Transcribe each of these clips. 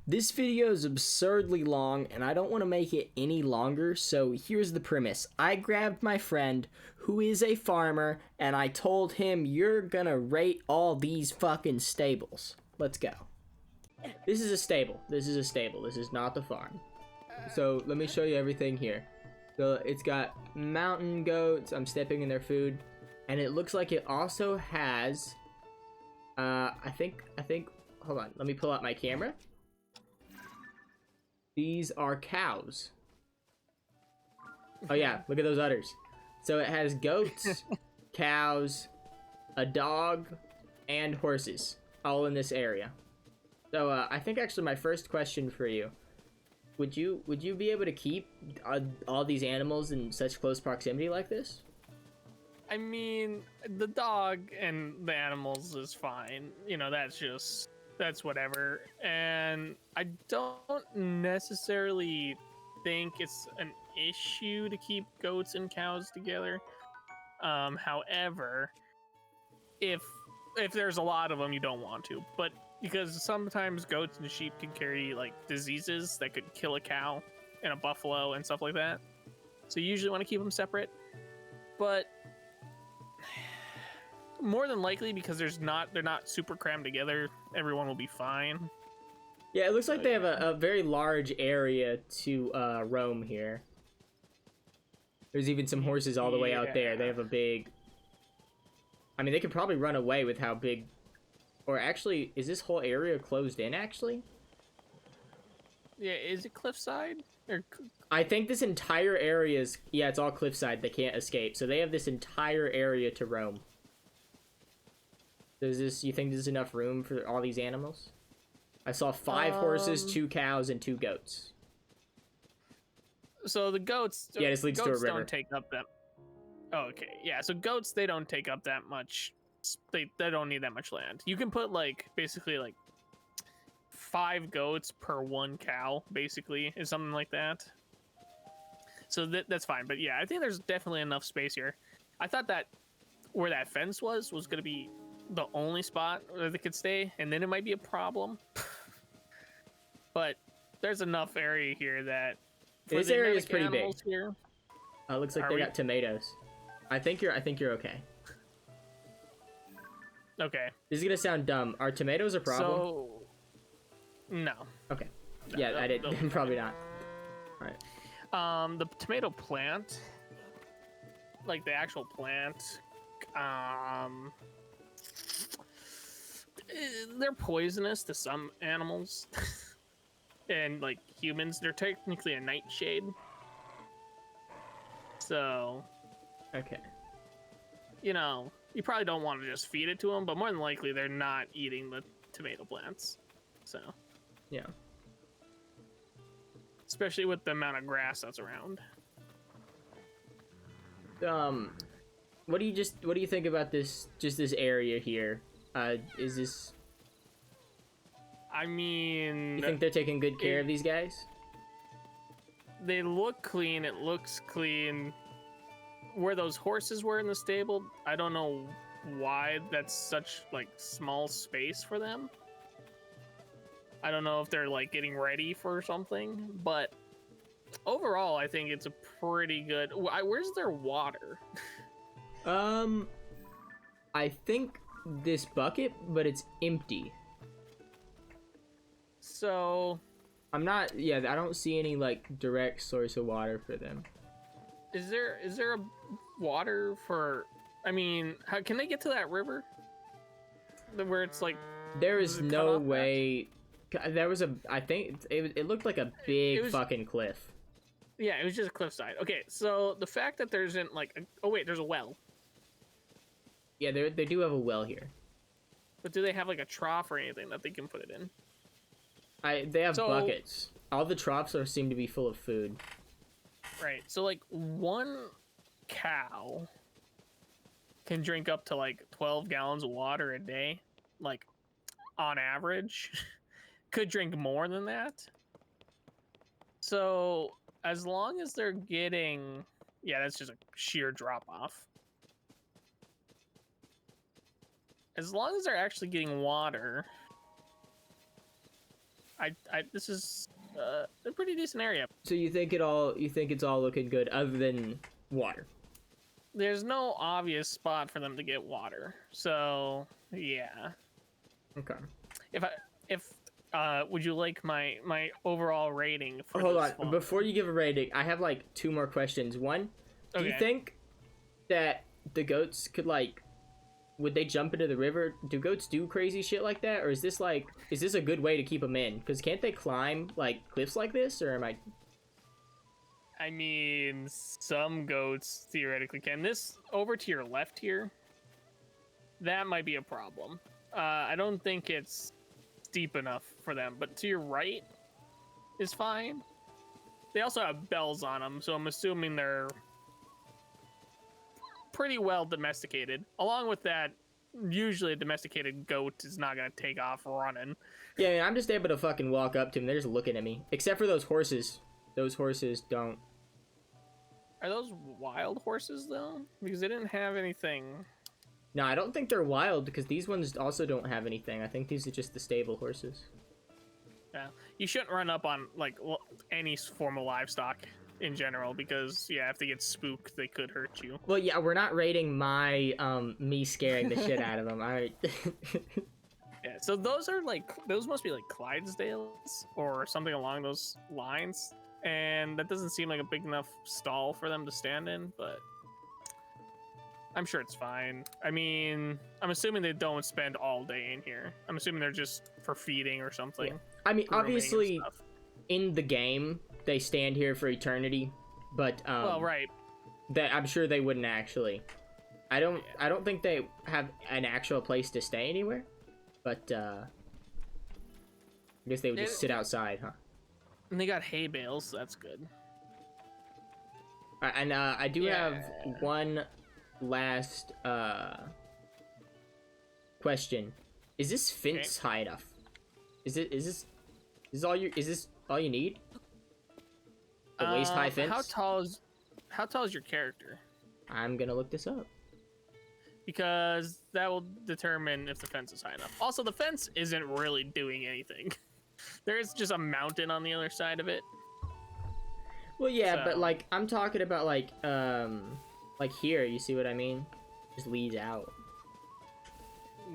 This video is absurdly long and I don't want to make it any longer, so here's the premise. I grabbed my friend who is a farmer and I told him you're gonna rate all these fucking stables. Let's go. This is a stable. This is not the farm. So let me show you everything here. So it's got mountain goats. I'm stepping in their food. And it looks like it also has, I think, hold on. Let me pull out my camera. These are cows. Oh yeah, look at those udders. So it has goats, cows, a dog, and horses, all in this area. So I think actually my first question for you, would you be able to keep all these animals in such close proximity like this? I mean, the dog and the animals is fine. You know, that's whatever. And I don't necessarily think it's an issue to keep goats and cows together. However, if there's a lot of them, you don't want to. But because sometimes goats and sheep can carry like diseases that could kill a cow and a buffalo and stuff like that. So you usually want to keep them separate. But more than likely, because they're not super crammed together, everyone will be fine. Yeah, it looks like they have a very large area to roam here. There's even some horses all the way out there. They have a big... I mean, they could probably run away with how big... Or actually, is this whole area closed in, actually? Yeah, is it cliffside? Or... I think this entire area is... Yeah, it's all cliffside. They can't escape. So they have this entire area to roam. You think there's enough room for all these animals? I saw 5 horses, 2 cows, and 2 goats. So the goats... Yeah, this leads to a river. Don't take up that... Oh, okay, yeah, so goats, they don't take up that much... They don't need that much land. You can put, like, basically, like, 5 goats per 1 cow, basically, is something like that. So that's fine, but yeah, I think there's definitely enough space here. I thought that where that fence was going to be the only spot where they could stay, and then it might be a problem. But there's enough area here that this area is pretty big. Here, looks like they got tomatoes. I think you're okay. Okay. This is gonna sound dumb. Are tomatoes a problem? So no. Okay. No, yeah, I did. Probably not. All right. The tomato plant, like the actual plant, they're poisonous to some animals. And like humans, they're technically a nightshade. So okay. You know, you probably don't want to just feed it to them, but more than likely they're not eating the tomato plants. So yeah. Especially with the amount of grass that's around. What do you think about this area here? Is this... I mean... You think they're taking good care of these guys? They look clean. It looks clean. Where those horses were in the stable, I don't know why that's such, like, small space for them. I don't know if they're, like, getting ready for something, but overall, I think it's a pretty good... Where's their water? I think this bucket, but it's empty. So... I'm not... Yeah, I don't see any, like, direct source of water for them. Is there a water for... I mean, how can they get to that river? Where it's, like... There is no way... There was a... I think it looked like a big fucking cliff. Yeah, it was just a cliffside. Okay, so the fact that there isn't, like... Oh, wait, there's a well. Yeah, they do have a well here. But do they have, like, a trough or anything that they can put it in? They have buckets. All the troughs seem to be full of food. Right, so, like, 1 cow can drink up to, like, 12 gallons of water a day. Like, on average. Could drink more than that. So, as long as they're getting... Yeah, that's just a sheer drop-off. As long as they're actually getting water, This is a pretty decent area. So you think it's all looking good other than water? There's no obvious spot for them to get water, so yeah. Okay. If would you like my overall rating for Hold this on. farm? Before you give a rating, I have like 2 more questions. One, do you Okay. think that the goats could like, would they jump into the river? Do goats do crazy shit like that, or is this a good way to keep them in? Because can't they climb like cliffs like this, or am I? I mean, some goats theoretically can. This over to your left here, that might be a problem. I don't think it's deep enough for them, but to your right is fine. They also have bells on them, so I'm assuming they're pretty well domesticated. Along with that, usually a domesticated goat is not going to take off running. Yeah, I mean, I'm just able to fucking walk up to them. They're just looking at me. Except for those horses. Those horses don't. Are those wild horses, though? Because they didn't have anything. No, I don't think they're wild because these ones also don't have anything. I think these are just the stable horses. Yeah, you shouldn't run up on like any form of livestock in general because yeah, if they get spooked, they could hurt you. Well, yeah, we're not rating my me scaring the shit out of them. All right. Yeah, so those must be like Clydesdales or something along those lines, and that doesn't seem like a big enough stall for them to stand in, but I'm sure it's fine. I mean, I'm assuming they don't spend all day in here. I'm assuming they're just for feeding or something. Yeah. I mean, grooming and obviously, stuff. in the game, they stand here for eternity, but Well, right. that I'm sure they wouldn't actually. I don't think they have an actual place to stay anywhere, but I guess they would just sit outside, huh? And they got hay bales, so that's good. And I do have Yeah. one last question. Is this fence high enough? Is this all you need? The waist high fence? How tall is your character? I'm gonna look this up. Because that will determine if the fence is high enough. Also, the fence isn't really doing anything. There is just a mountain on the other side of it. Well, yeah, but So- like I'm talking about like here. You see what I mean? Just leads out.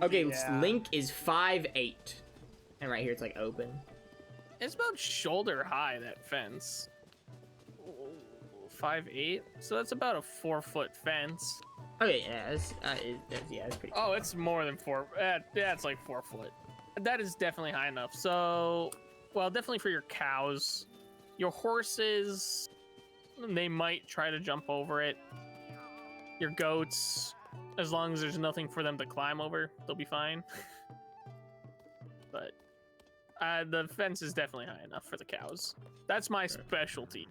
Okay, Yeah. Link is 5'8", and right here it's like open. It's about shoulder high, that fence. 5'8", so that's about a 4-foot fence. Okay, yeah, that's pretty. Oh, it's more than 4. Yeah, it's like 4 foot. That is definitely high enough. So, well, definitely for your cows. Your horses, they might try to jump over it. Your goats, as long as there's nothing for them to climb over, they'll be fine. But the fence is definitely high enough for the cows. That's my specialty.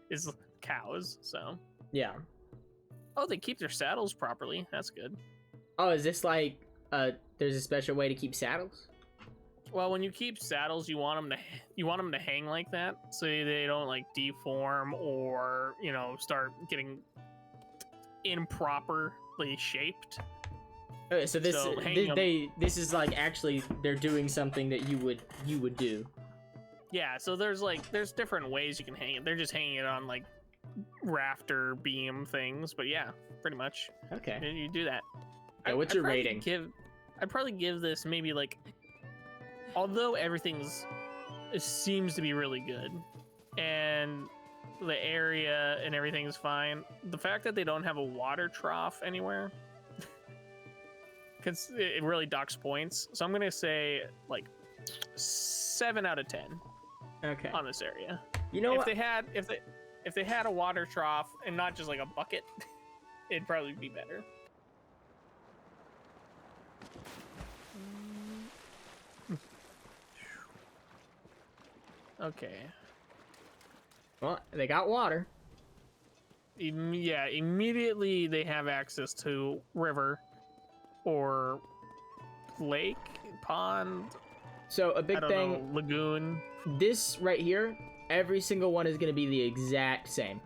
is cows, so. Yeah. Oh, they keep their saddles properly. That's good. Oh, is this like there's a special way to keep saddles? Well, when you keep saddles, you want them to hang like that, so they don't like deform or start getting improperly shaped. Okay, so this So, hang 'em- this is like actually they're doing something that you would do. Yeah, so there's different ways you can hang it. They're just hanging it on like rafter beam things, but yeah, pretty much. Okay. You do that. Yeah, what's your rating? I'd probably give this maybe like, although it seems to be really good, and the area and everything's fine, the fact that they don't have a water trough anywhere, because it really docks points. So I'm gonna say like 7 out of 10 Okay. on this area. You know what? If they had a water trough and not just like a bucket, it'd probably be better. Okay. Well, they got water. Yeah, immediately they have access to river or lake, pond, So a I big don't thing. know, lagoon. This right here, every single one is gonna be the exact same.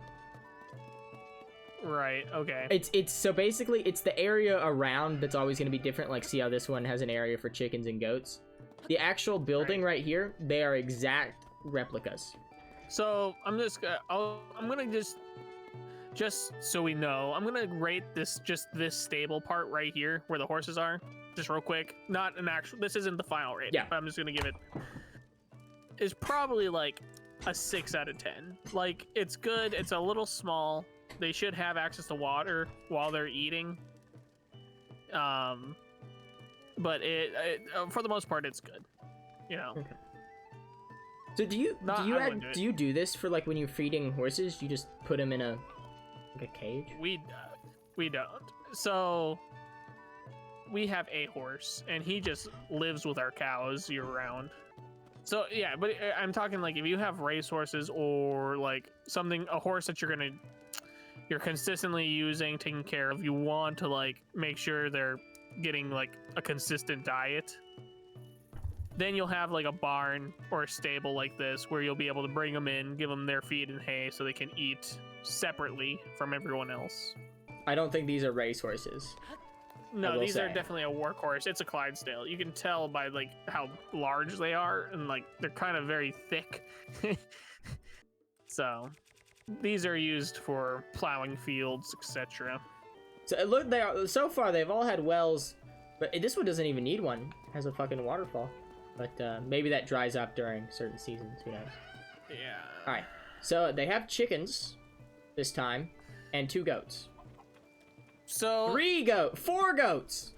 Right, okay. It's so basically it's the area around that's always gonna be different. Like, see how this one has an area for chickens and goats. The actual building right here, they are exact replicas. So I'm gonna just so we know, I'm gonna rate this stable part right here where the horses are, just real quick. Not an actual. This isn't the final rating. Yeah. But I'm just gonna give it. Is probably like a 6 out of 10. Like it's good. It's a little small. They should have access to water while they're eating. But for the most part, it's good. You know. Okay. So do you do this for like when you're feeding horses? You just put them in a cage? We don't. So we have a horse, and he just lives with our cows year round. So yeah, but I'm talking like if you have race horses or like a horse that you're consistently using, taking care of. You want to like make sure they're getting like a consistent diet. Then you'll have like a barn or a stable like this where you'll be able to bring them in, give them their feed and hay so they can eat separately from everyone else. I don't think these are race horses. No, these are definitely a workhorse. It's a Clydesdale. You can tell by like how large they are, and like they're kind of very thick. So these are used for plowing fields, etc. So so far they've all had wells, but this one doesn't even need one. It has a fucking waterfall. But maybe that dries up during certain seasons. Who knows? Yeah. All right. So they have chickens this time, and 2 goats. So 4 goats.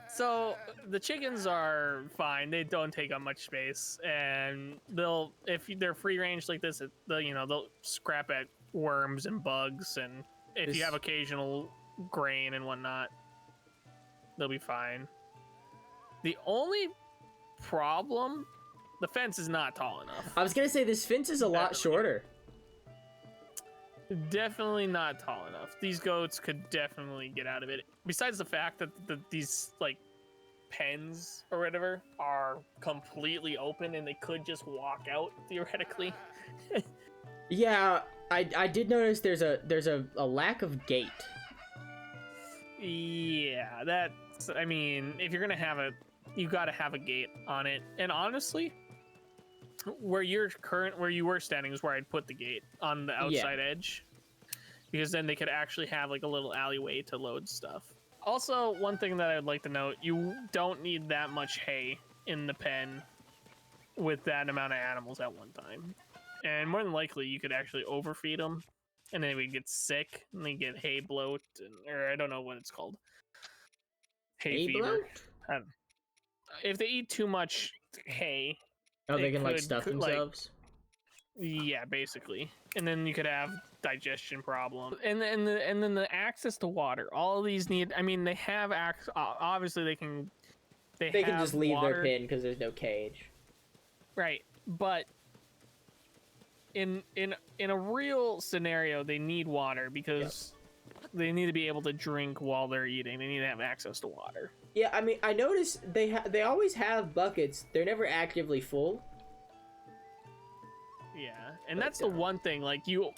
So the chickens are fine. They don't take up much space, and if they're free range like this, they'll scrap at worms and bugs, and if you have occasional grain and whatnot, they'll be fine. The only problem, the fence is not tall enough. I was gonna say this fence is a lot shorter. Definitely not tall enough. These goats could definitely get out of it. Besides the fact that these like pens or whatever are completely open and they could just walk out theoretically. Yeah, I did notice there's a lack of gate. Yeah, that's. I mean, if you're gonna have you gotta have a gate on it. And honestly, where you were standing is where I'd put the gate on the outside edge, because then they could actually have like a little alleyway to load stuff. Also, one thing that I'd like to note, you don't need that much hay in the pen with that amount of animals at one time. And more than likely, you could actually overfeed them, and then they would get sick, and they get hay bloat, or I don't know what it's called. Hay fever. Bloat? If they eat too much hay... Oh, they can like stuff themselves? Yeah, basically. And then you could have digestion problems. And then the access to water. All of these need... I mean, they have access... Obviously, they can... They can just leave water. their pen because there's no cage. Right, but... In a real scenario, they need water because they need to be able to drink while they're eating. They need to have access to water. Yeah, I mean, I noticed they always have buckets. They're never actively full. Yeah, and that's the one thing. Like you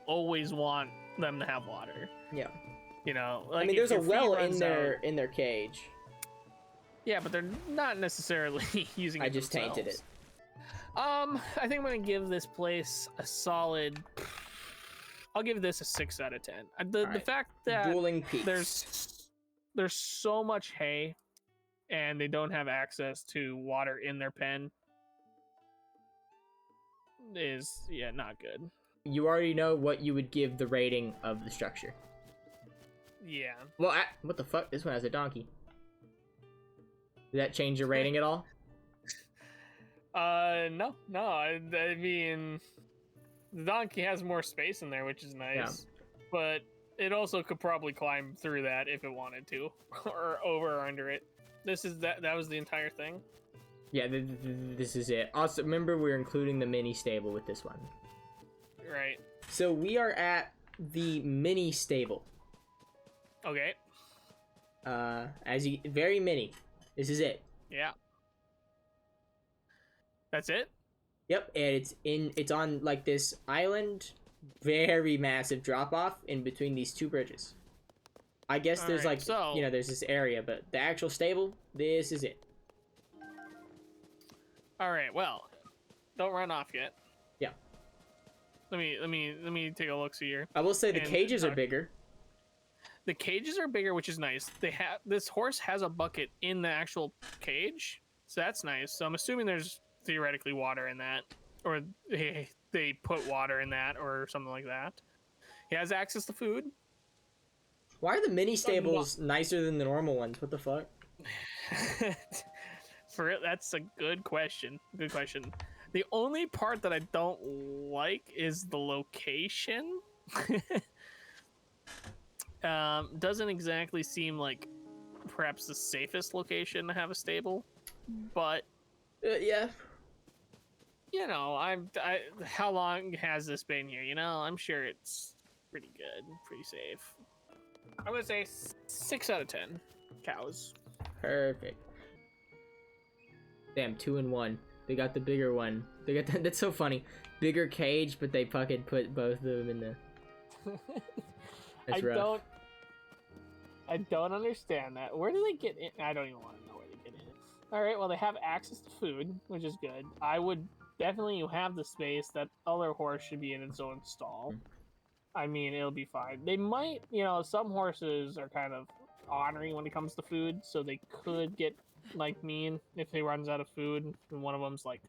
always want them to have water. Yeah. You know, like I mean, there's a well in their cage. Yeah, but they're not necessarily using it. I just themselves. tainted it. I think I'm gonna give this place a solid. I'll give this a 6 out of 10. The fact that Dueling peaks. There's so much hay, and they don't have access to water in their pen is not good. You already know what you would give the rating of the structure. Yeah. Well, what the fuck? This one has a donkey. Did that change your rating at all? No. I mean, the donkey has more space in there, which is nice. Yeah. But it also could probably climb through that if it wanted to, or over or under it. That was the entire thing. Yeah, this is it. Also, remember we're including the mini stable with this one. Right. So we are at the mini stable. Okay. Very mini. This is it. Yeah. That's it? Yep, and it's on like this island, very massive drop off in between these 2 bridges. I guess there's Alright, like, so- you know, there's this area, but the actual stable, this is it. All right, well, don't run off yet. Yeah. Let me take a look see here. I will say the And cages are talk- bigger. The cages are bigger, which is nice. This horse has a bucket in the actual cage, so that's nice. So I'm assuming there's theoretically water in that, or they put water in that, or something like that. He has access to food. Why are the mini stables nicer than the normal ones? What the fuck? That's a good question. Good question. The only part that I don't like is the location. Doesn't exactly seem like perhaps the safest location to have a stable, but Yeah. you know, how long has this been here? You know, I'm sure it's pretty good, pretty safe. I'm gonna say 6 out of 10 cows. Perfect. Damn, 2 and 1. They got the bigger one. They got that's so funny. Bigger cage, but they fucking put both of them in the. That's rough. I don't understand that. Where do they get in? I don't even want to know where they get in. All right, well, they have access to food, which is good. I would definitely have the space. That other horse should be in its own stall. I mean, it'll be fine. They might, you know, some horses are kind of ornery when it comes to food, so they could get like mean if he runs out of food and one of them's like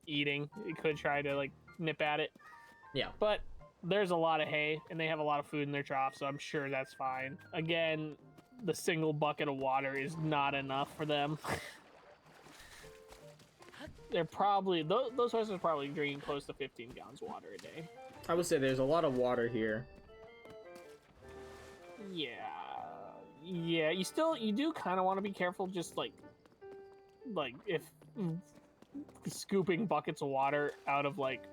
eating. It could try to like nip at it. Yeah. But there's a lot of hay and they have a lot of food in their trough, so I'm sure that's fine. Again, the single bucket of water is not enough for them. They're probably those horses are probably drinking close to 15 gallons of water a day. I would say there's a lot of water here. Yeah, you do kind of want to be careful, just like if scooping buckets of water out of like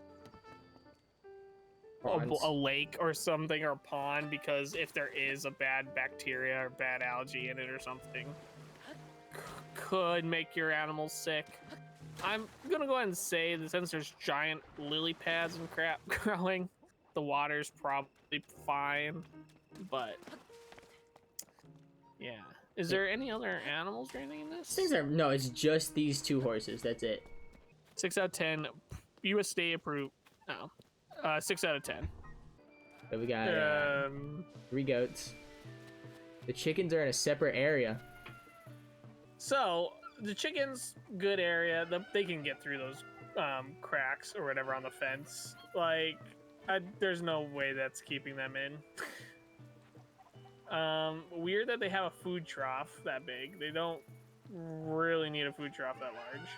a lake or something, or a pond, because if there is a bad bacteria or bad algae in it or something, could make your animals sick. I'm gonna go ahead and say that since there's giant lily pads and crap growing, the water's probably fine, but yeah. Is there any other animals or anything in this? Things are no, it's just these 2 horses. That's it. 6 out of 10. USDA approved. No. 6 out of 10. So we got 3 goats. The chickens are in a separate area. So the chickens, good area. They can get through those cracks or whatever on the fence. Like, there's no way that's keeping them in. Weird that they have a food trough that big. They don't really need a food trough that large.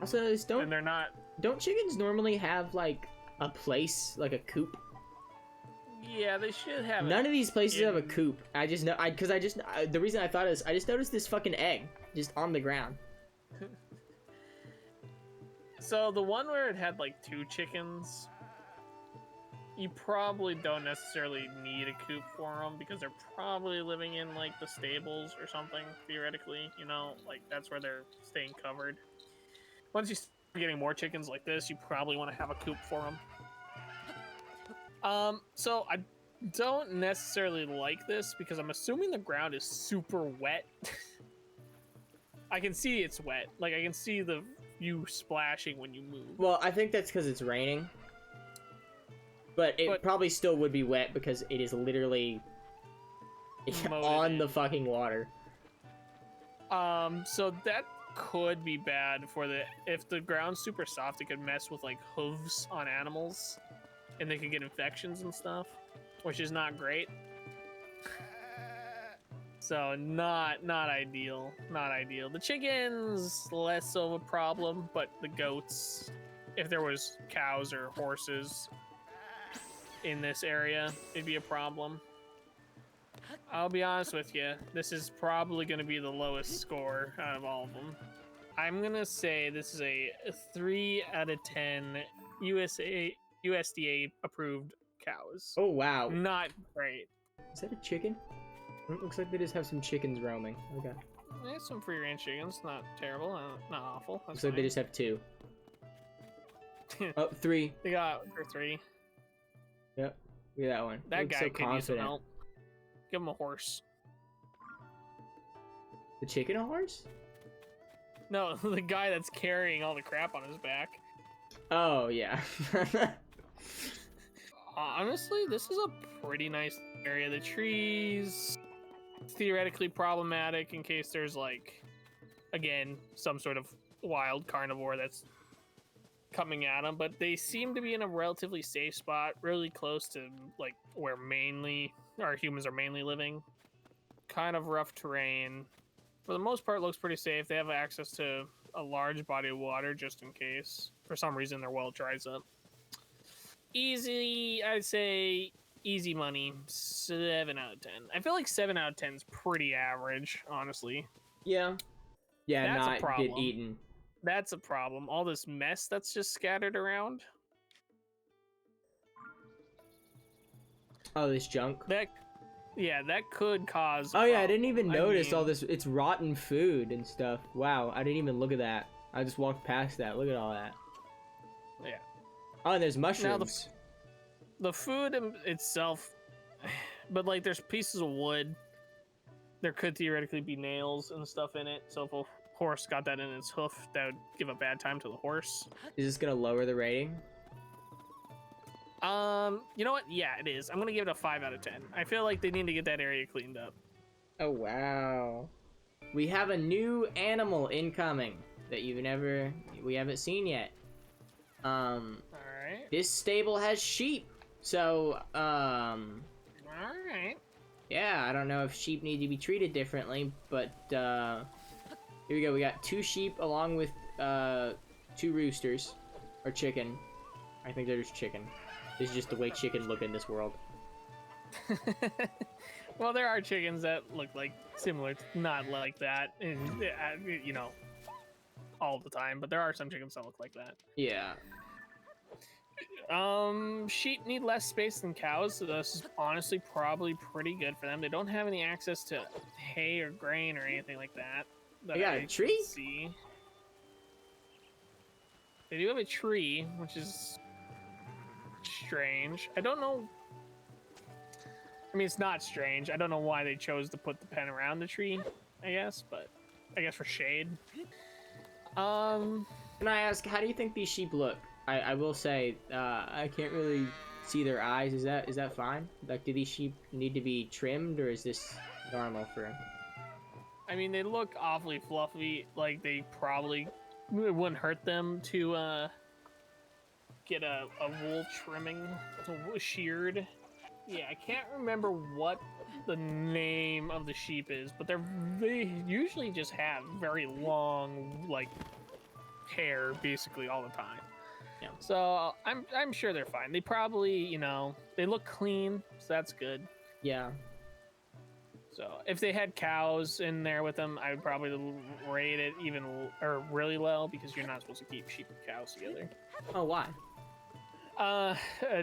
Also, and they're not. Don't chickens normally have like a place, like a coop? Yeah, they should have. None of these places have a coop. I just know, the reason I thought is I just noticed this fucking egg just on the ground. So the one where it had like 2 chickens, you probably don't necessarily need a coop for them because they're probably living in like the stables or something, theoretically, you know, like that's where they're staying covered. Once you start getting more chickens like this, you probably want to have a coop for them. So I don't necessarily like this because I'm assuming the ground is super wet. I can see it's wet. Like, I can see you splashing when you move. Well, I think that's because it's raining. But it probably still would be wet because it is literally on the fucking water. So that could be bad if the ground's super soft, it could mess with like hooves on animals and they could get infections and stuff, which is not great. So not ideal. Not ideal. The chickens, less of a problem, but the goats, if there was cows or horses in this area, it'd be a problem. I'll be honest with you, this is probably going to be the lowest score out of all of them. I'm going to say this is a 3 out of 10 USDA approved cows. Oh, wow. Not great. Is that a chicken? It looks like they just have some chickens roaming. Okay. There's some free range chickens. Not terrible. Not awful. That's Looks like they just have 2. Oh, 3. They got for 3. Yep. Look at that one. That Looks guy so could use some confident. help. Give him a horse. The chicken horse? No, the guy that's carrying all the crap on his back. Oh, yeah. Honestly, this is a pretty nice area. The trees, theoretically problematic in case there's, like, again, some sort of wild carnivore that's coming at them, but they seem to be in a relatively safe spot, really close to, like, where mainly our humans are mainly living. Kind of rough terrain. For the most part, looks pretty safe. They have access to a large body of water just in case. For some reason, their well dries up. Easy, I'd say easy money. 7 out of 10. I feel like 7 out of 10 is pretty average, honestly. Yeah. Yeah, That's a not problem. get eaten. That's a problem. All this mess that's just scattered around. Oh, this junk. That could cause. Oh yeah, I didn't even I notice all mean- this. It's rotten food and stuff. Wow, I didn't even look at that. I just walked past that. Look at all that. Yeah. Oh, and there's Now mushrooms. the food itself, but like there's pieces of wood. There could theoretically be nails and stuff in it. So if a horse got that in its hoof, that would give a bad time to the horse. Is this gonna lower the rating? You know what? Yeah, it is. I'm gonna give it a 5 out of 10. I feel like they need to get that area cleaned up. Oh wow. We have a new animal incoming that we haven't seen yet. All right. This stable has sheep. So, All right. yeah, I don't know if sheep need to be treated differently, but here we go. We got 2 sheep along with 2 roosters, or chicken. I think they're just chicken. This is just the way chicken look in this world. Well, there are chickens that look like similar, not like that, and you know, all the time. But there are some chickens that look like that. Yeah. Sheep need less space than cows, so this is honestly probably pretty good for them. They don't have any access to hay or grain or anything like that. They got a can tree? See. They do have a tree, which is strange. I don't know. I mean, it's not strange. I don't know why they chose to put the pen around the tree, I guess, but I guess for shade. Can I ask, how do you think these sheep look? I will say, I can't really see their eyes. Is that fine? Like, do these sheep need to be trimmed, or is this normal for? I mean, they look awfully fluffy. Like, they probably it wouldn't hurt them to get a wool trimming sheared. Yeah, I can't remember what the name of the sheep is, but they usually just have very long, like, hair basically all the time. Yeah. So I'm sure they're fine. They probably, you know, they look clean, so that's good. Yeah. So if they had cows in there with them, I would probably rate it really low, because you're not supposed to keep sheep and cows together. Oh, why?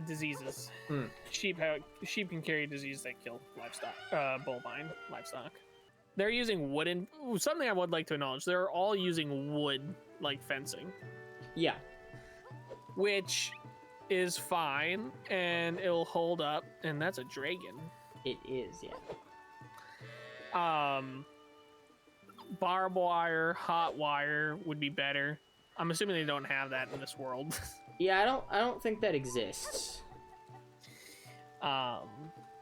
Diseases. Sheep can carry disease that kill livestock, bovine livestock. They're using wooden. Something I would like to acknowledge: they're all using wood like fencing, Yeah. which is fine and it'll hold up. And that's a dragon. It is, yeah. Barbed wire, hot wire would be better. I'm assuming they don't have that in this world. Yeah, I don't think that exists. 'Cause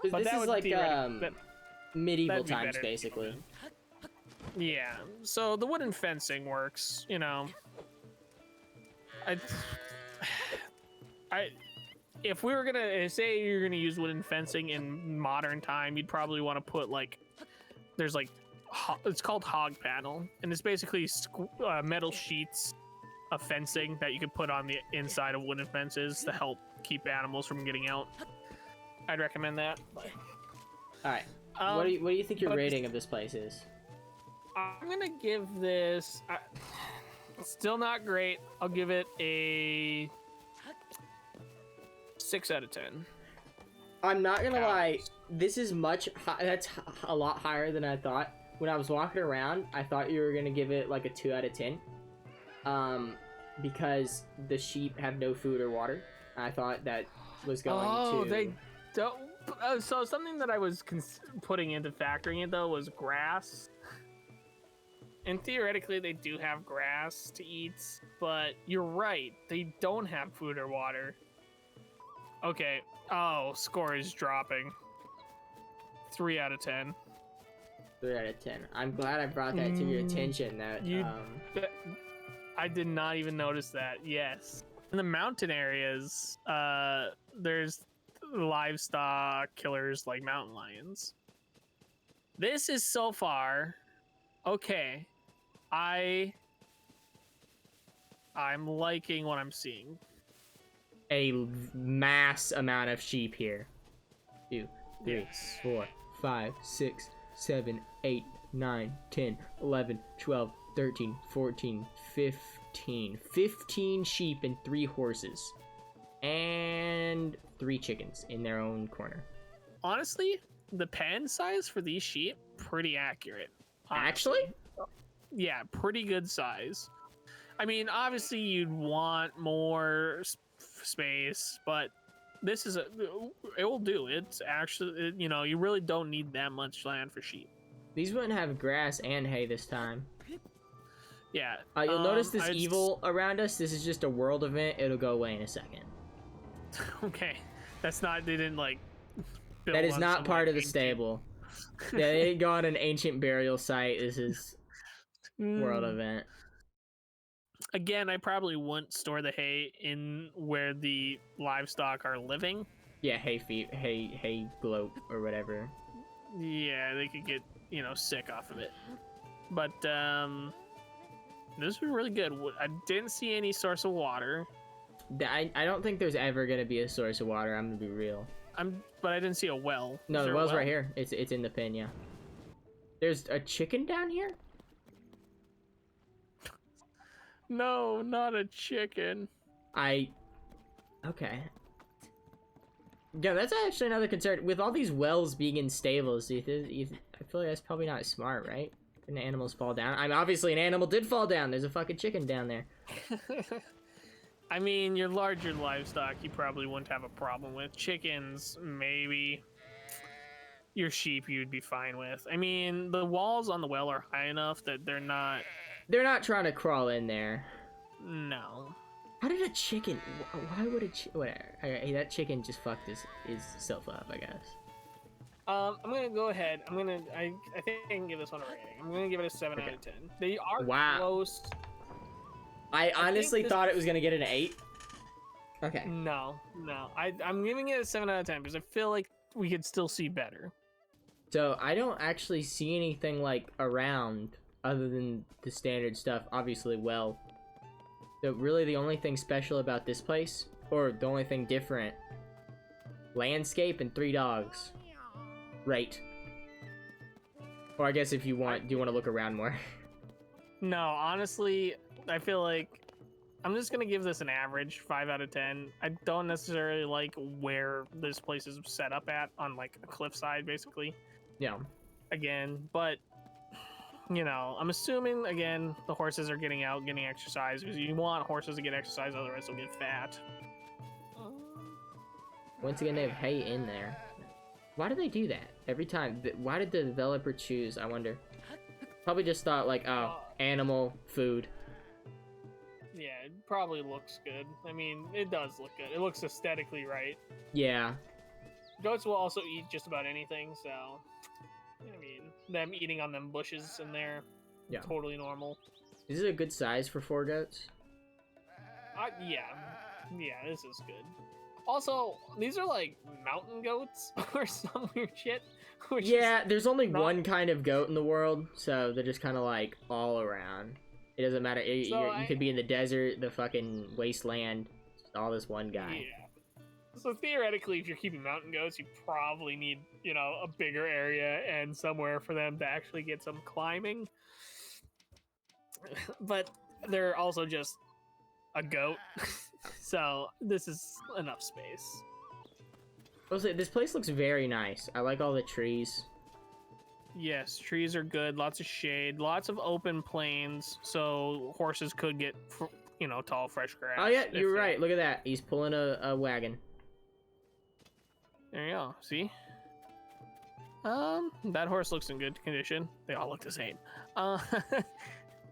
But this that is would like that- medieval that'd be times, better. basically. Yeah, so the wooden fencing works, you know. If we were gonna say you're gonna use wooden fencing in modern time, you'd probably want to put like, there's like, it's called hog panel, and it's basically metal sheets of fencing that you could put on the inside of wooden fences to help keep animals from getting out. I'd recommend that. All right. What do you think your but- rating of this place is? I'm gonna give this still not great. I'll give it a 6 out of 10. I'm not gonna lie. This is that's a lot higher than I thought. When I was walking around, I thought you were gonna give it like a 2 out of 10. Because the sheep have no food or water. I thought that was going to. Don't, so something that I was putting into factoring it though was grass. And theoretically, they do have grass to eat, but you're right, they don't have food or water. Okay. Oh, score is dropping. 3 out of 10. 3 out of 10. I'm glad I brought that to your attention. That I did not even notice that. Yes. In the mountain areas, there's livestock killers like mountain lions. This is so far okay. I'm liking what I'm seeing. a mass amount of sheep here. 2, 3, Yes. 4, 5, 6, 7, 8, 9, 10, 11, 12, 13, 14, 15. 15 sheep and 3 horses. And 3 chickens in their own corner. Honestly, the pen size for these sheep, pretty accurate. Honestly. Actually? Yeah, pretty good size. I mean, obviously you'd want more space, but this is it will do. It's actually, you really don't need that much land for sheep. These wouldn't have grass and hay this time. Yeah. You'll notice this evil around us. This is just a world event. It'll go away in a second. Okay. That's not, they didn't like build That is on not some, part like, of the stable. Yeah, they didn't go on an ancient burial site. This is world event. Again, I probably wouldn't store the hay in where the livestock are living. Yeah, hay gloat or whatever. Yeah, they could get, sick off of it. But this was really good. I didn't see any source of water. I don't think there's ever gonna be a source of water. I'm gonna be real. But I didn't see a well. No, the well's right here. It's in the pen, yeah. There's a chicken down here? No, not a chicken. Okay. Yeah, that's actually another concern. With all these wells being in stables, I feel like that's probably not smart, right? Can animals fall down? Obviously an animal did fall down. There's a fucking chicken down there. I mean, your larger livestock, you probably wouldn't have a problem with. Chickens, maybe. Your sheep, you'd be fine with. I mean, the walls on the well are high enough that they're not... They're not trying to crawl in there. No. How did a chicken... Why would a chicken... Whatever. Hey, that chicken just fucked himself up, I guess. I'm gonna go ahead. I think I can give this one a rating. I'm gonna give it a 7 out of 10. They are close. I honestly thought it was gonna get an 8. Okay. No. I'm giving it a 7 out of 10 because I feel like we could still see better. So I don't actually see anything like around other than the standard stuff. Obviously, well. So really, the only thing special about this place, or the only thing different, landscape and 3 dogs. Right. Or I guess if you want, do you want to look around more? No, honestly, I feel like I'm just gonna give this an average 5 out of 10. I don't necessarily like where this place is set up at, on like a cliffside, basically. Yeah. Again, but I'm assuming again the horses are getting out, getting exercise, because you want horses to get exercise, otherwise they'll get fat. Once again, they have hay in there. Why do they do that every time? Why did the developer choose? I wonder. Probably just thought like, oh, animal food. Yeah, it probably looks good. I mean, it does look good. It looks aesthetically right. Yeah. Goats will also eat just about anything, so I mean, them eating on them bushes in there, totally normal. Is it a good size for 4 goats? Yeah, this is good. Also, these are like mountain goats or some weird shit. Yeah, there's only one kind of goat in the world, so they're just kind of like all around. It doesn't matter. You could be in the desert, the fucking wasteland, all this one guy. Yeah. So theoretically, if you're keeping mountain goats, you probably need, a bigger area and somewhere for them to actually get some climbing. But they're also just a goat. So this is enough space. This place looks very nice. I like all the trees. Yes, trees are good. Lots of shade. Lots of open plains, so horses could get, tall, fresh grass. Oh yeah, you're right. Look at that. He's pulling a wagon. There you go. See? That horse looks in good condition. They all look the same. Uh,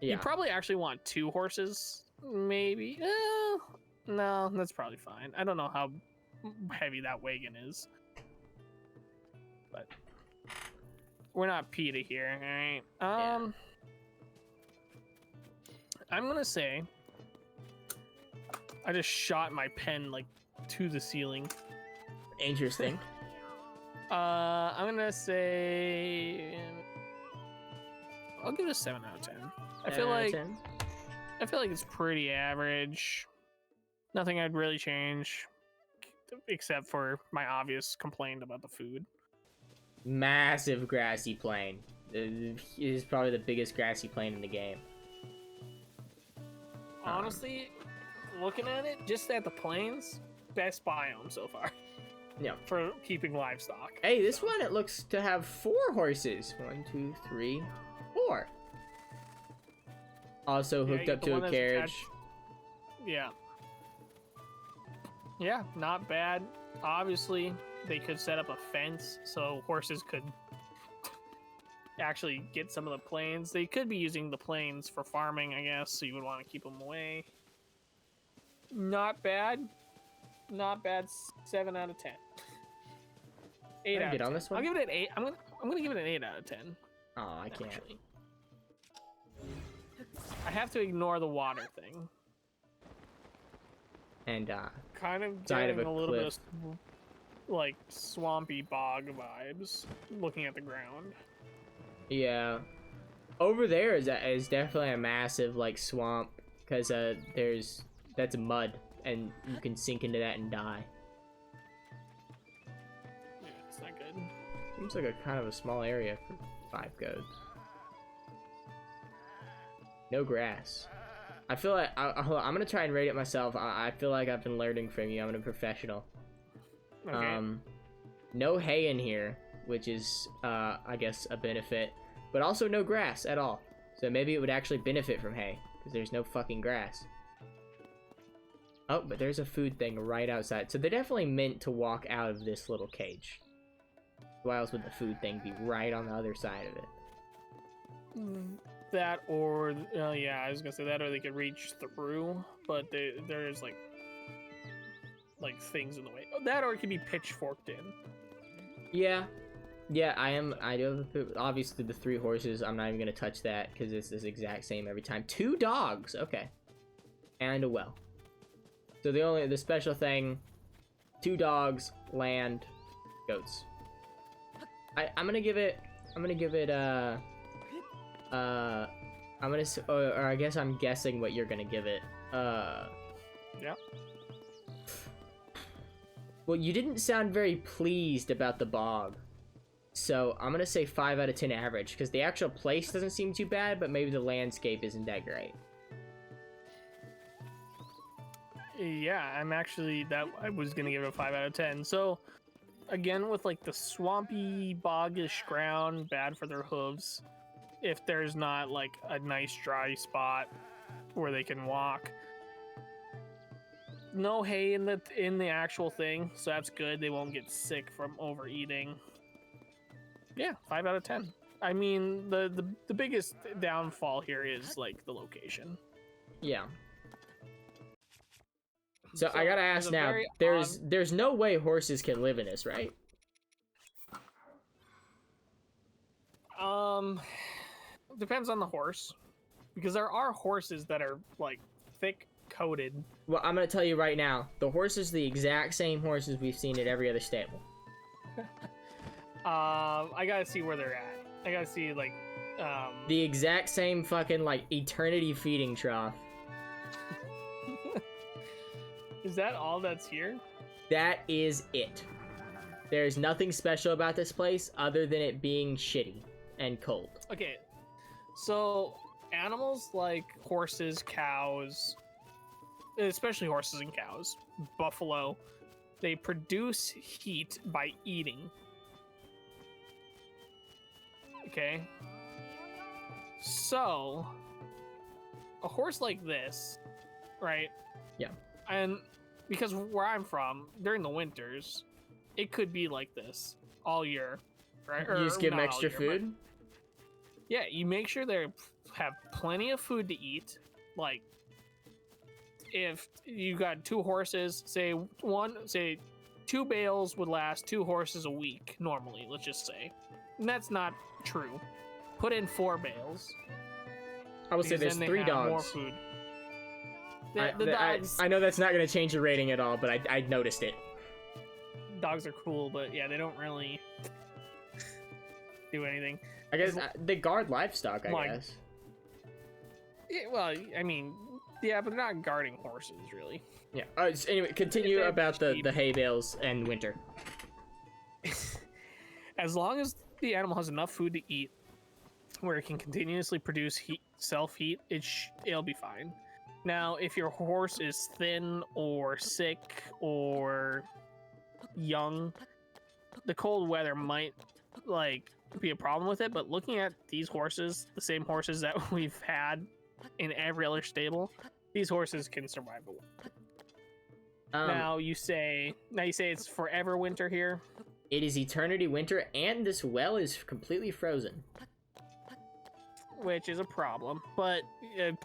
Yeah. You probably actually want 2 horses, maybe. No, that's probably fine. I don't know how heavy that wagon is, but we're not PETA here, all right? I'm gonna say I just shot my pen like to the ceiling. Interesting. I'm gonna say I'll give it a 7 out of 10. I feel like 10? I feel like it's pretty average. Nothing I'd really change, except for my obvious complaint about the food. Massive grassy plain. It is probably the biggest grassy plain in the game. Honestly, looking at it, just at the plains, best biome so far. Yeah. For keeping livestock. Hey, this one, it looks to have 4 horses. 1, 2, 3, 4. Also Yeah, hooked you up get the to one a that's carriage. attached- Yeah. Yeah, not bad. Obviously, they could set up a fence so horses could actually get some of the plains. They could be using the plains for farming, I guess, so you would want to keep them away. Not bad. Not bad. 7 out of 10. 8 Can I out get of on 10. this one? I'll give it an 8. I'm gonna give it an 8 out of 10. Oh, I can't. Actually. I have to ignore the water thing. And Kind of Side of getting a a little bit of cliff. like swampy bog vibes looking at the ground. yeah, over there is definitely a massive like swamp because that's mud and you can sink into that and die. Yeah, it's not good. Seems like a kind of a small area for 5 goats. No grass. I feel like hold on, I'm gonna try and rate it myself. I feel like I've been learning from you. I'm a professional. Okay. No hay in here, which is I guess a benefit, but also no grass at all. So maybe it would actually benefit from hay because there's no fucking grass. Oh, but there's a food thing right outside. So they're definitely meant to walk out of this little cage. Why else would the food thing be right on the other side of it? That or yeah, I was gonna say that or they could reach through, but there's like things in the way. Oh, that or it could be pitchforked in. Yeah, I do have the food. Obviously the 3 horses, I'm not even gonna touch that because it's this exact same every time. 2 dogs, okay, and a well. So the special thing, 2 dogs, land, goats. I'm gonna give it or I guess I'm guessing what you're gonna give it. Yeah. Well, you didn't sound very pleased about the bog. So I'm gonna say 5 out of 10 average, because the actual place doesn't seem too bad, but maybe the landscape isn't that great. Yeah, I was gonna give it a 5 out of 10. So again, with like the swampy, boggish ground, bad for their hooves. If there's not like a nice dry spot where they can walk. No hay in the actual thing, so that's good. They won't get sick from overeating. Yeah, 5 out of 10. I mean, the biggest downfall here is like the location. Yeah. So I gotta ask now, very there's no way horses can live in this, right? Depends on the horse, because there are horses that are like thick coated. Well, I'm gonna tell you right now, the horses are the exact same horses we've seen at every other stable. I gotta see where they're at. I gotta see like the exact same fucking like eternity feeding trough. Is that all that's here? That is it. There's nothing special about this place other than it being shitty and cold. Okay, so animals like horses, cows, especially horses and cows, buffalo, they produce heat by eating. Okay? So, a horse like this, right? Yeah. And because where I'm from, during the winters, it could be like this all year, right? You just give them not all extra year, but food? yeah, you make sure they have plenty of food to eat. Like, if you got 2 horses, say 2 bales would last 2 horses a week normally, let's just say. And that's not true. Put in 4 bales. I would say Because there's then they 3 have dogs. more food. The dogs, I know that's not going to change the rating at all, but I noticed it. dogs are cool, but yeah, they don't really do anything. I guess they guard livestock, I Like- guess. Yeah, well, I mean, yeah, but they're not guarding horses, really. Yeah. Anyway, continue They're about the cheap. hay bales and winter. As long as the animal has enough food to eat, where it can continuously produce heat, self-heat, it'll be fine. Now, if your horse is thin or sick or young, the cold weather might be a problem with it. But looking at these horses, the same horses that we've had in every other stable, these horses can survive the winter. Now you say it's forever winter here. It is eternity winter, and this well is completely frozen. Which is a problem, but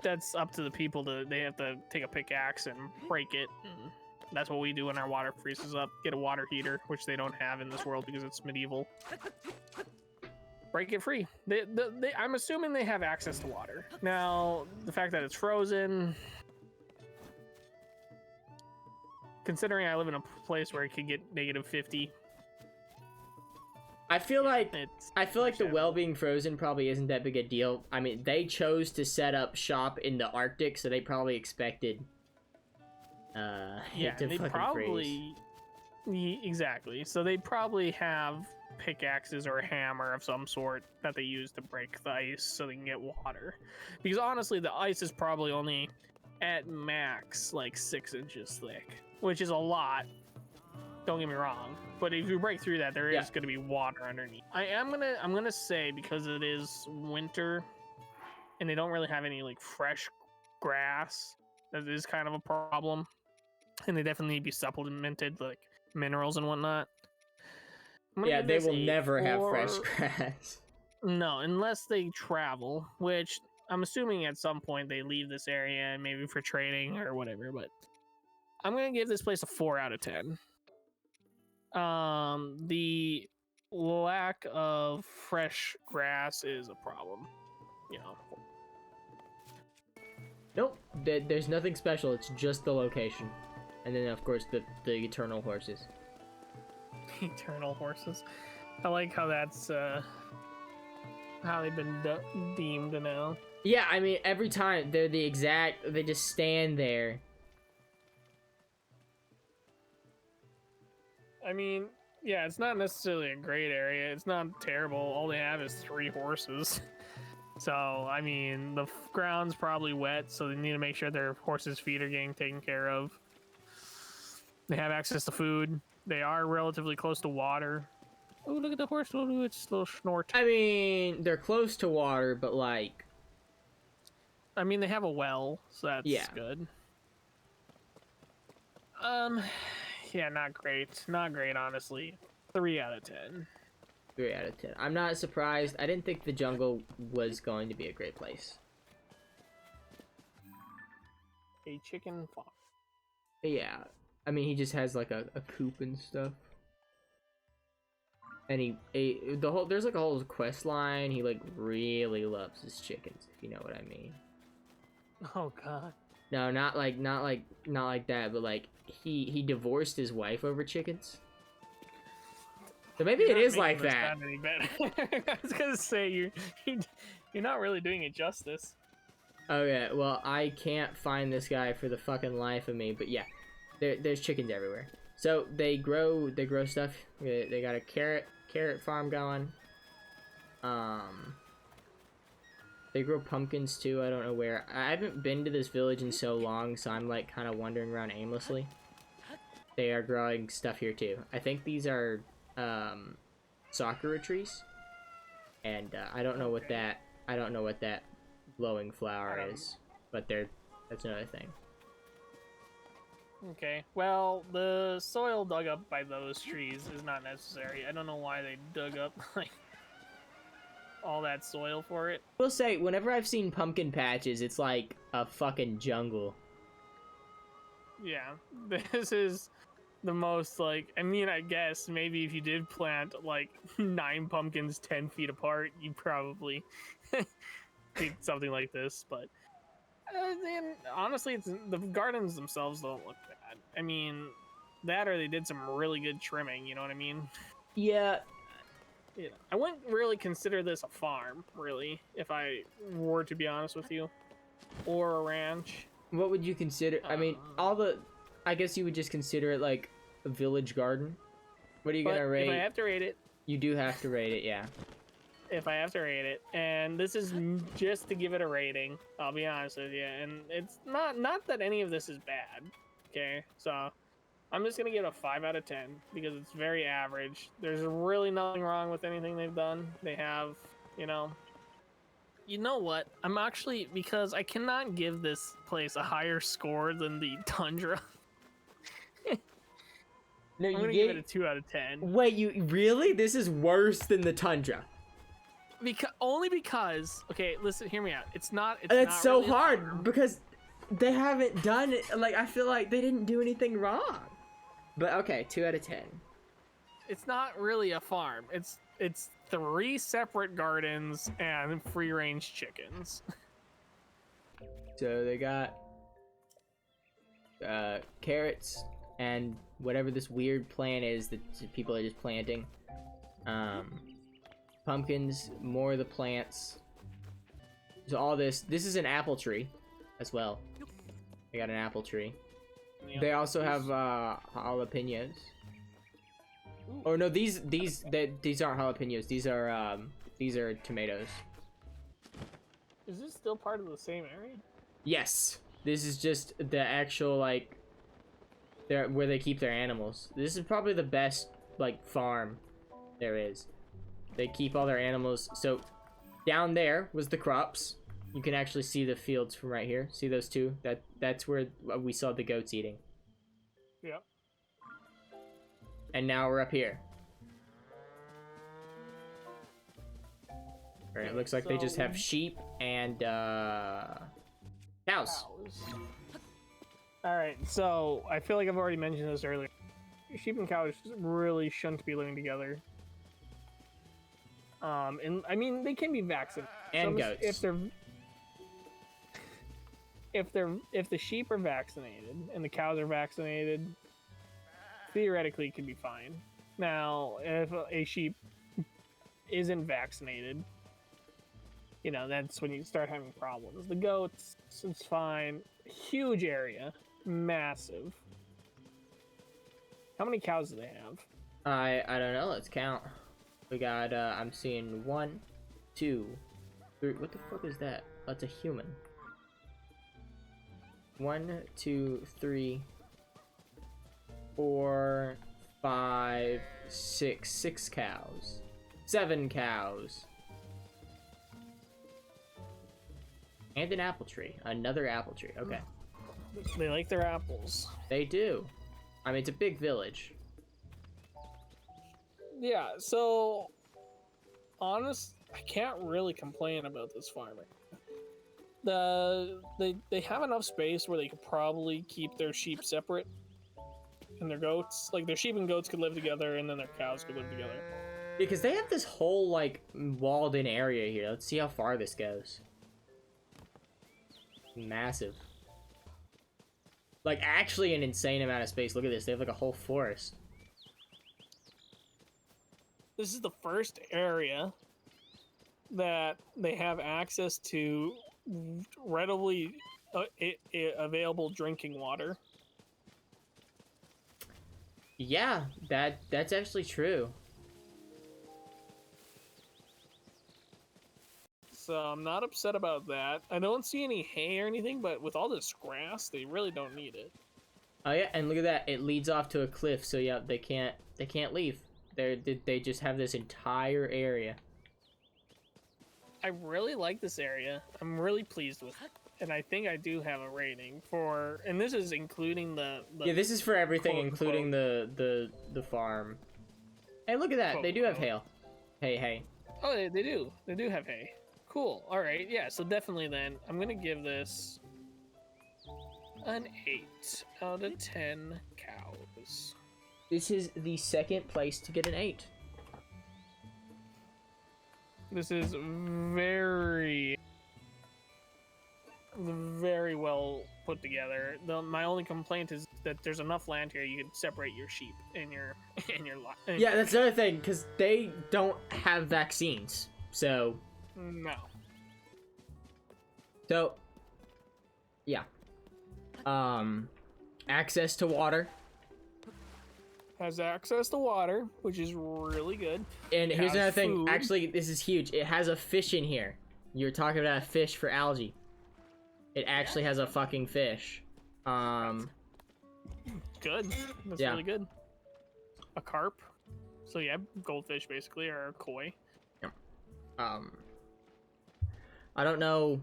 that's up to the people. They have to take a pickaxe and break it. And that's what we do when our water freezes up. Get a water heater, which they don't have in this world because it's medieval. Break it free. I'm assuming they have access to water. Now, the fact that it's frozen, considering I live in a place where it could get -50. I feel like It's the well being frozen probably isn't that big a deal. I mean, they chose to set up shop in the Arctic, so they probably expected yeah, it to they fucking probably exactly. So they probably have pickaxes or a hammer of some sort that they use to break the ice so they can get water. Because honestly, the ice is probably only at max like 6 inches thick, which is a lot. Don't get me wrong, but if you break through that, there is going to be water underneath. I'm gonna say, because it is winter and they don't really have any like fresh grass, that is kind of a problem, and they definitely need to be supplemented like minerals and whatnot. Yeah, they will never have fresh grass. No, unless they travel, which I'm assuming at some point they leave this area, maybe for trading or whatever. But I'm gonna give this place a 4 out of 10. The lack of fresh grass is a problem, you know. Nope, there's nothing special. It's just the location, and then of course the eternal horses. Eternal horses. I like how that's how they've been deemed now. Yeah, I mean every time they're the exact. They just stand there. I mean, yeah, it's not necessarily a great area. It's not terrible. All they have is 3 horses. So, I mean, the ground's probably wet, so they need to make sure their horses' feet are getting taken care of. They have access to food. They are relatively close to water. Oh, look at the horse. Oh, its little snort. I mean, they're close to water, but like... I mean, they have a well, so that's good. Yeah, not great. Not great, honestly. 3 out of 10. 3 out of 10. I'm not surprised. I didn't think the jungle was going to be a great place. A chicken fox. Yeah. I mean, he just has like a coop and stuff. And there's like a whole quest line. He like really loves his chickens, if you know what I mean. Oh god. No, not like that, but like he divorced his wife over chickens. So maybe it is like that. Any better. I was gonna say you're not really doing it justice. Okay, well I can't find this guy for the fucking life of me, but yeah, there's chickens everywhere. So they grow stuff. They got a carrot farm going. They grow pumpkins too. I don't know where. I haven't been to this village in so long, so I'm like kind of wandering around aimlessly. They are growing stuff here too. I think these are sakura trees, and I don't know what that glowing flower is, but that's another thing. Okay. Well, the soil dug up by those trees is not necessary. I don't know why they dug up like all that soil for it. I will say, whenever I've seen pumpkin patches, it's like a fucking jungle. Yeah. This is the most like I mean, I guess maybe if you did plant like 9 pumpkins 10 feet apart, you probably think something like this, but then honestly, the gardens themselves don't look bad. I mean, that or they did some really good trimming. You know what I mean? Yeah. You know, I wouldn't really consider this a farm, really, if I were to be honest with you, or a ranch. What would you consider? I mean, I guess you would just consider it like a village garden. What are you But gonna rate? if I have to rate it, You do have to rate it, yeah. if I have to rate it, and this is just to give it a rating, I'll be honest with you, and it's not that any of this is bad. Okay, so I'm just gonna give it a 5 out of 10 because it's very average. There's really nothing wrong with anything they've done. They have, you know what? I'm actually because I cannot give this place a higher score than the Tundra. No, I'm gonna give it a 2 out of 10. Wait, you really? This is worse than the Tundra. Because okay, listen, hear me out. It's not. That's not so really a hard farm. because they haven't done it. Like, I feel like they didn't do anything wrong. But okay, 2 out of 10. It's not really a farm. It's 3 separate gardens and free range chickens. So they got carrots and whatever this weird plant is that people are just planting. Pumpkins, more of the plants. So all this is an apple tree as well. They got an apple tree. They also have jalapenos. Oh no, these aren't jalapenos. These are tomatoes. Is this still part of the same area? Yes, this is just the actual like where they keep their animals. This is probably the best like farm there is. They keep all their animals. So down there was the crops. You can actually see the fields from right here. See those two? That's where we saw the goats eating. Yep. And now we're up here. Alright, it looks like they just have sheep and cows. Alright, so I feel like I've already mentioned this earlier. Sheep and cows really shouldn't be living together. And I mean they can be vaccinated. And goats. If the sheep are vaccinated and the cows are vaccinated, theoretically it could be fine. Now, if a sheep isn't vaccinated, you know, that's when you start having problems. The goats, it's fine. Huge area. Massive. How many cows do they have? I don't know, let's count. We got I'm seeing 1, 2, 3. What the fuck is that? That's a human. 1, 2, 3, 4, 5, 6. 6 cows. 7 cows. And an apple tree. Another apple tree. Okay. They like their apples. They do. I mean, it's a big village. Yeah, so I can't really complain about this farming. They have enough space where they could probably keep their sheep separate and their goats. Like their sheep and goats could live together, and then their cows could live together. Because they have this whole like walled in area here. Let's see how far this goes. Massive. Like actually an insane amount of space. Look at this. They have like a whole forest. This is the first area that they have access to readily available drinking water. Yeah, that's actually true. So I'm not upset about that. I don't see any hay or anything, but with all this grass, they really don't need it. Oh yeah, and look at that. It leads off to a cliff, so yeah, they can't leave. They just have this entire area. I really like this area. I'm really pleased with it. and I think I do have a rating for, and this is including the Yeah, this is for everything, quote, including the farm. Hey, look at that. They do have quote. hail. Hey. Oh, they do. They do have hay. Cool. All right. Yeah. So definitely, then I'm gonna give this an 8 out of 10 cows. This is the second place to get an 8. This is very, very well put together. My only complaint is that there's enough land here you could separate your sheep in your lot. Yeah, that's the other thing, because they don't have vaccines. So, yeah. Access to water. Has access to water, which is really good. And here's another thing. Food. Actually, this is huge. It has a fish in here. You're talking about a fish for algae. It actually has a fucking fish. Good. That's really good. A carp. So yeah, goldfish basically, or a koi. Yeah. I don't know.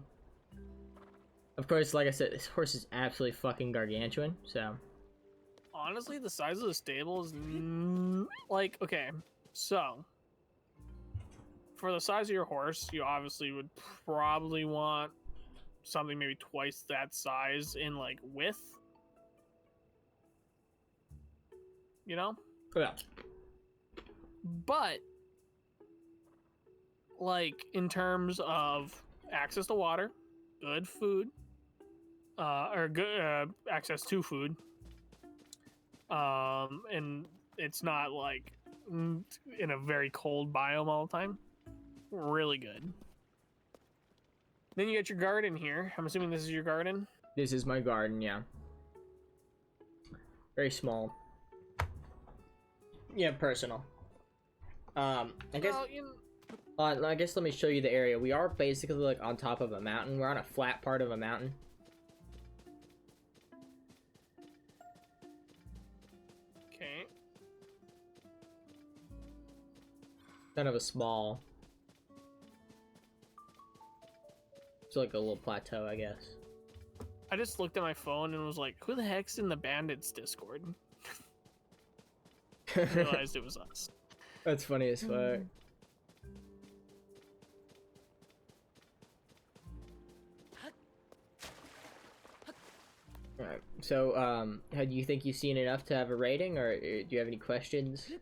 Of course, like I said, this horse is absolutely fucking gargantuan, so. Honestly, the size of the stable is like, okay, so for the size of your horse, you obviously would probably want something maybe twice that size in like width. You know? Yeah. But like in terms of access to water, good food, or good access to food, and it's not like in a very cold biome all the time. Really good. Then you get your garden here. I'm assuming this is your garden. This is my garden, yeah. Very small. Yeah, personal. I guess. Well, I guess let me show you the area. We are basically like on top of a mountain. We're on a flat part of a mountain. okay. Kind of a small. It's like a little plateau, I guess. I just looked at my phone and was like, "Who the heck's in the Bandits Discord?" I realized it was us. That's funny as fuck. Alright, so, how do you think you've seen enough to have a rating, or do you have any questions?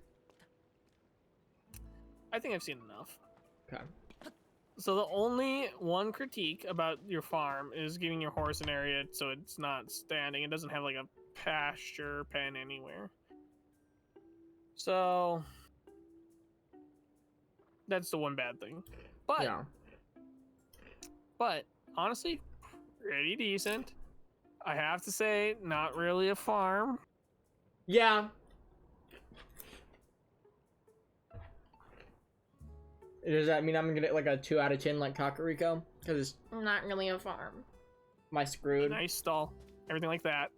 I think I've seen enough. Okay. So the only one critique about your farm is giving your horse an area so it's not standing. It doesn't have like a pasture pen anywhere. So that's the one bad thing. But Yeah. But honestly, pretty decent. I have to say, not really a farm. Yeah. Does that mean I'm gonna get like a 2 out of 10 like Kakariko? Because it's not really a farm. Am I screwed? Nice stall. Everything like that.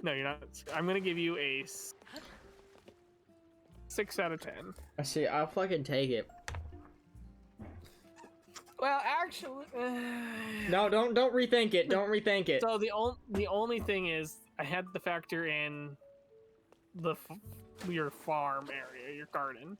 No, you're not. I'm gonna give you a 6 out of 10. I see. I'll fucking take it. Well, actually, No, don't rethink it. Don't rethink it. So the only thing is, I had to factor in your farm area, your garden.